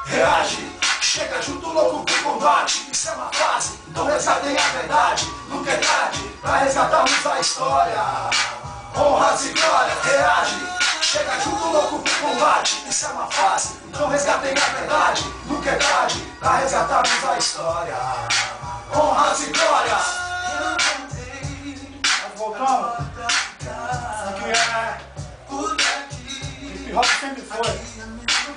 Reage, chega junto louco pro combate. Isso é uma fase, então resgatem a verdade. Nunca é tarde pra resgatarmos a história. Honras e glórias, reage, chega junto louco pro combate. Isso é uma fase, então resgatem a verdade. Nunca é tarde pra resgatarmos a história. Honras e glórias. Nós voltamos. Isso aqui é hip hop, sempre foi.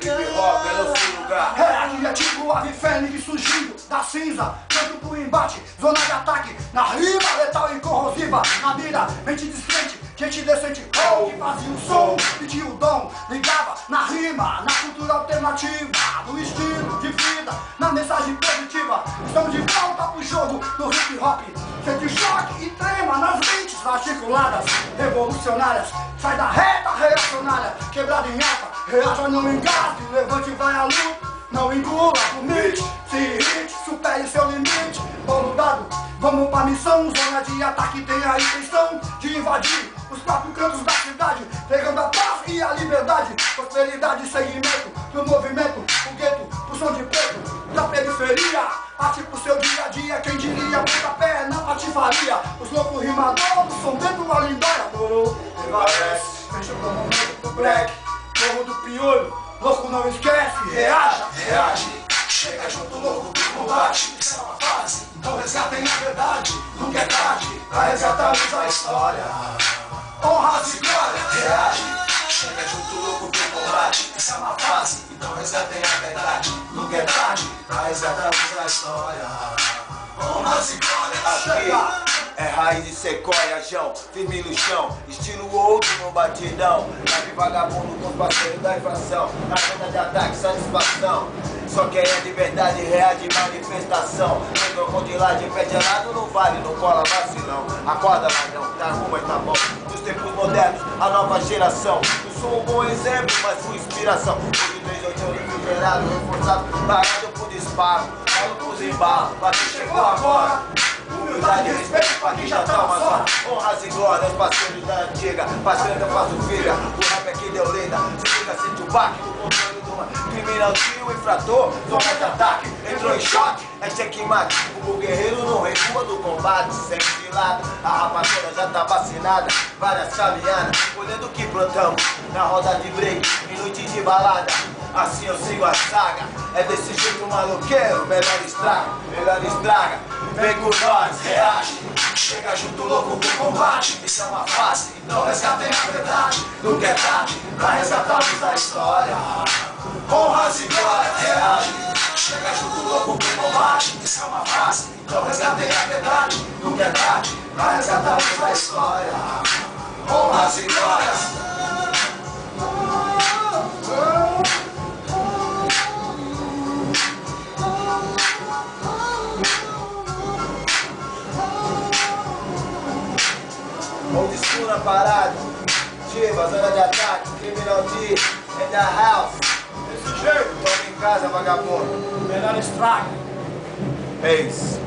Hip hop é nosso lugar. Aqui é tipo ave fênix surgindo da cinza, tanto pro embate, zona de ataque, na rima letal e corrosiva, na mira, mente descrente, gente decente, que fazia o som, pedia o dom, ligava na rima, na cultura alternativa, no estilo de vida, na mensagem positiva. Estamos de volta pro jogo do hip hop, sente choque e trema nas mentes articuladas, revolucionárias, sai da reta reacionária, quebrada em alta, reaja, não engasgue, levante e vai à luta. Não engula, vomite, se irrite, supere seu limite. Bom dado, vamos pra missão. Zona de ataque tem a intenção de invadir os quatro cantos da cidade, pegando a paz e a liberdade, prosperidade e seguimento do movimento, o gueto, pro som de preto, da periferia, parte pro seu dia a dia. Quem diria, pontapé na patifaria. Os loucos rimadores, som dentro da lindóia. Adorou, prevalece, fecha o momento do black, corro do piolho. Louco não esquece, reaja, reage, chega junto louco pro combate. Isso é uma fase, então resgatem a verdade. Nunca é tarde pra resgatarmos a história. Honras e glórias, reage, chega junto louco pro combate. Isso é uma fase, então resgatem a verdade. Nunca é tarde pra resgatarmos a história. Honras e glórias, chega. É raiz de sequoia, Jão, firme no chão, estilo outro no batidão. Nave vagabundo com os parceiros da inflação, na zona de ataque, satisfação. Só quem é de verdade, real de manifestação. Quem de lá de pé gelado não vale, não cola vacilão. Acorda, ladrão, tá rumo e tá bom. Nos tempos modernos, a nova geração. Eu sou um bom exemplo, mas fui inspiração. Hoje 38 refrigerado, reforçado, parado por disparo. Falo pros embalos, bateu, chegou agora. Humildade e respeito pra quem já tá uma só. Honras e glórias, parceiros da antiga. Parceiro eu faço filha, o rap aqui deu lenda. Se liga, sente o baque no controle de uma criminal, o infrator, zona de ataque, entrou em choque, é checkmate. O guerreiro não recua do combate, sempre de lado. A rapaziada já tá vacinada, várias caminhadas, olhando o que plantamos na roda de break, em noite de balada. Assim eu sigo a saga, é desse jeito maloqueiro, melhor estraga, vem com nós, reage, chega junto louco pro combate. Isso é uma fase, então resgatem a verdade. Nunca é tarde pra resgatarmos a história. Honras e glórias, reage, chega junto louco pro combate. Isso é uma fase, então resgatem a verdade. Nunca é tarde pra resgatarmos a história. Honras e glórias. Old school na parada, Diva, zona de ataque, criminal D, in the house. desse jeito, Toma em casa, vagabundo. melhor estraga. É isso.